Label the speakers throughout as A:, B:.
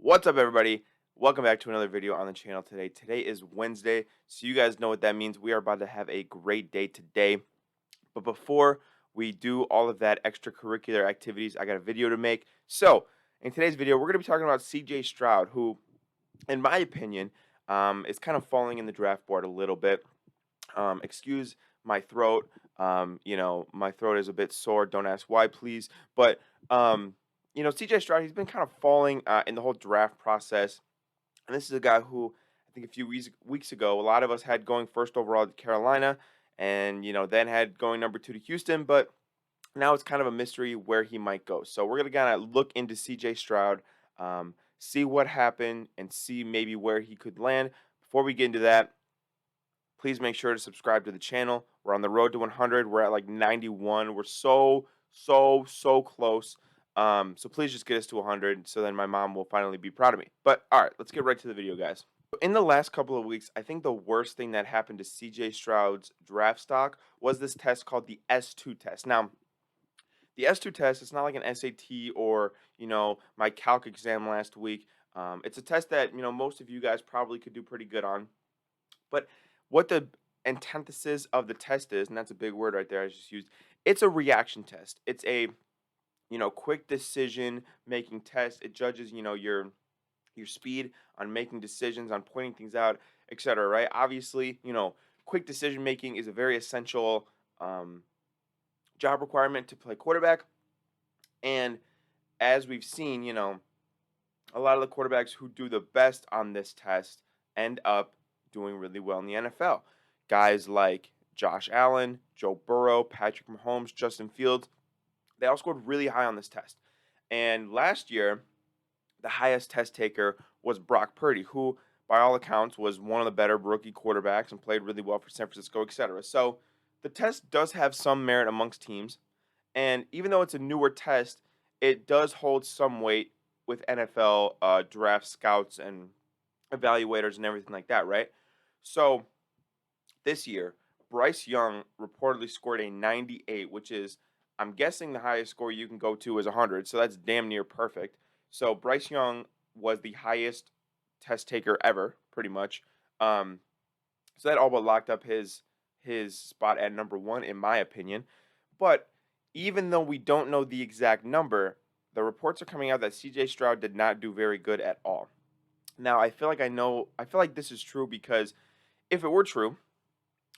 A: What's up, everybody? Welcome back to another video on the channel today. Today is Wednesday, so you guys know what that means. We are about to have a great day today. But before we do all of that extracurricular activities, I got a video to make. So, in today's video, we're going to be talking about CJ Stroud, who, in my opinion, is kind of falling in the draft board a little bit. Excuse my throat. My throat is a bit sore. Don't ask why, please. But CJ Stroud, he's been kind of falling in the whole draft process, and this is a guy who I think a few weeks ago, a lot of us had going first overall to Carolina, and then had going number 2 to Houston, but now it's kind of a mystery where he might go. So we're gonna kind of look into CJ Stroud, see what happened, and see maybe where he could land. Before we get into that, please make sure to subscribe to the channel. We're on the road to 100. We're at like 91. We're so close. So please just get us to 100 so then my mom will finally be proud of me. But all right, let's get right to the video, guys. In the last couple of weeks, I think the worst thing that happened to CJ Stroud's draft stock was this test called the S2 test. Now, the S2 test, it's not like an SAT or, my calc exam last week. It's a test that, most of you guys probably could do pretty good on. But what the antithesis of the test is, and that's a big word right there I just used, it's a reaction test. It's a, quick decision making test. It judges, your speed on making decisions, on pointing things out, etc. Right? Obviously, quick decision making is a very essential job requirement to play quarterback. And as we've seen, a lot of the quarterbacks who do the best on this test end up doing really well in the NFL. Guys like Josh Allen, Joe Burrow, Patrick Mahomes, Justin Fields, they all scored really high on this test. And last year, the highest test taker was Brock Purdy, who, by all accounts, was one of the better rookie quarterbacks and played really well for San Francisco, etc. So the test does have some merit amongst teams. And even though it's a newer test, it does hold some weight with NFL draft scouts and evaluators and everything like that, right? So this year, Bryce Young reportedly scored a 98, which is, I'm guessing, the highest score you can go to is 100. So that's damn near perfect. So Bryce Young was the highest test taker ever, pretty much. So that all but locked up his spot at number 1, in my opinion. But even though we don't know the exact number, the reports are coming out that CJ Stroud did not do very good at all. Now, I feel like this is true because if it were true,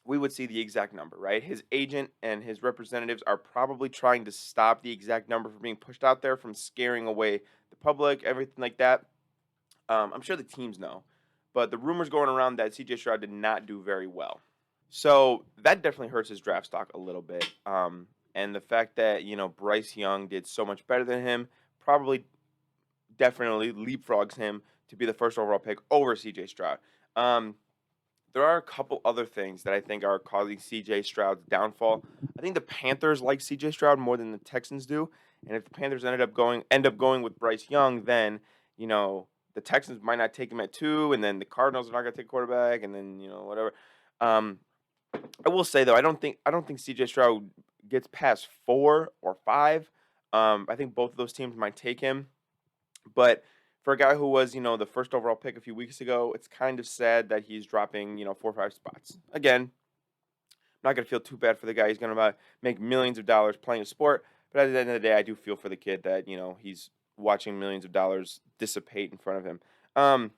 A: we would see the exact number, right? His agent and his representatives are probably trying to stop the exact number from being pushed out there, from scaring away the public, everything like that. I'm sure the teams know, but the rumors going around that CJ Stroud did not do very well. So that definitely hurts his draft stock a little bit. And the fact that, Bryce Young did so much better than him probably definitely leapfrogs him to be the first overall pick over CJ Stroud. There are a couple other things that I think are causing CJ Stroud's downfall. I think the Panthers like CJ Stroud more than the Texans do. And if the Panthers end up going with Bryce Young, then, the Texans might not take him at 2, and then the Cardinals are not going to take quarterback, and then, whatever. Um, I will say though, I don't think CJ Stroud gets past 4 or 5. I think both of those teams might take him, but for a guy who was, the first overall pick a few weeks ago, it's kind of sad that he's dropping, 4 or 5 spots. Again, I'm not gonna feel too bad for the guy. He's gonna make millions of dollars playing a sport, but at the end of the day, I do feel for the kid that he's watching millions of dollars dissipate in front of him. Um,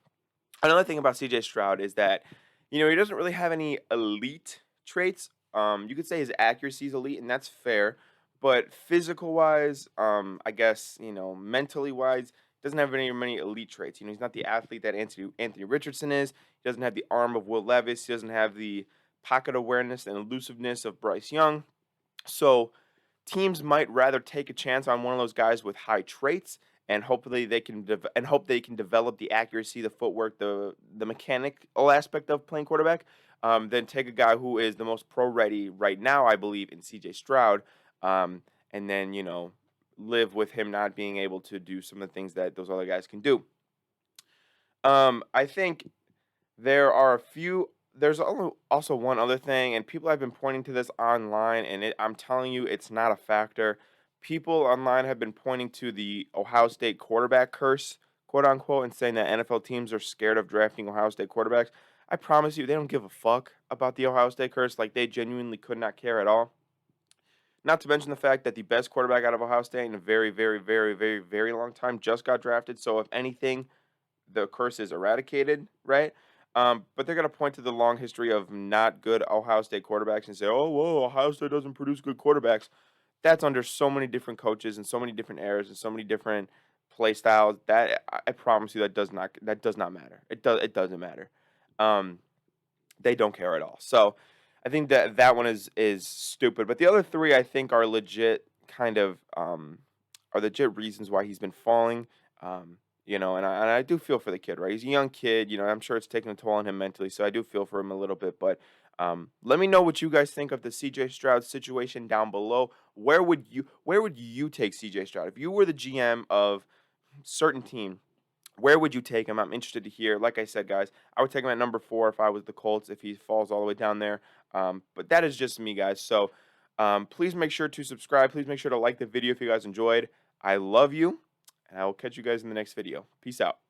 A: Another thing about CJ Stroud is that he doesn't really have any elite traits. You could say his accuracy is elite, and that's fair. But physical wise, I guess mentally wise, doesn't have any many elite traits. He's not the athlete that Anthony Richardson is. He doesn't have the arm of Will Levis. He doesn't have the pocket awareness and elusiveness of Bryce Young. So teams might rather take a chance on one of those guys with high traits and hopefully hope they can develop the accuracy, the footwork, the mechanical aspect of playing quarterback, than take a guy who is the most pro ready right now, I believe, in CJ Stroud, and then live with him not being able to do some of the things that those other guys can do. I think there's also one other thing, and people have been pointing to this online, and I'm telling you, it's not a factor. People online have been pointing to the Ohio State quarterback curse, quote unquote, and saying that NFL teams are scared of drafting Ohio State quarterbacks. I promise you, they don't give a fuck about the Ohio State curse. Like, they genuinely could not care at all. Not to mention the fact that the best quarterback out of Ohio State in a very, very, very, very, very long time just got drafted. So, if anything, the curse is eradicated, right? But they're going to point to the long history of not good Ohio State quarterbacks and say, oh, whoa, Ohio State doesn't produce good quarterbacks. That's under so many different coaches and so many different eras and so many different play styles that I promise you that does not matter. It doesn't matter. Um, they don't care at all. So I think that one is stupid. But the other three I think are legit kind of are legit reasons why he's been falling. And I do feel for the kid, right? He's a young kid. I'm sure it's taking a toll on him mentally. So I do feel for him a little bit. But let me know what you guys think of the CJ Stroud situation down below. Where would you take CJ Stroud if you were the GM of certain team? Where would you take him? I'm interested to hear. Like I said, guys, I would take him at number 4 if I was the Colts, if he falls all the way down there. But that is just me, guys. So please make sure to subscribe. Please make sure to like the video if you guys enjoyed. I love you, and I will catch you guys in the next video. Peace out.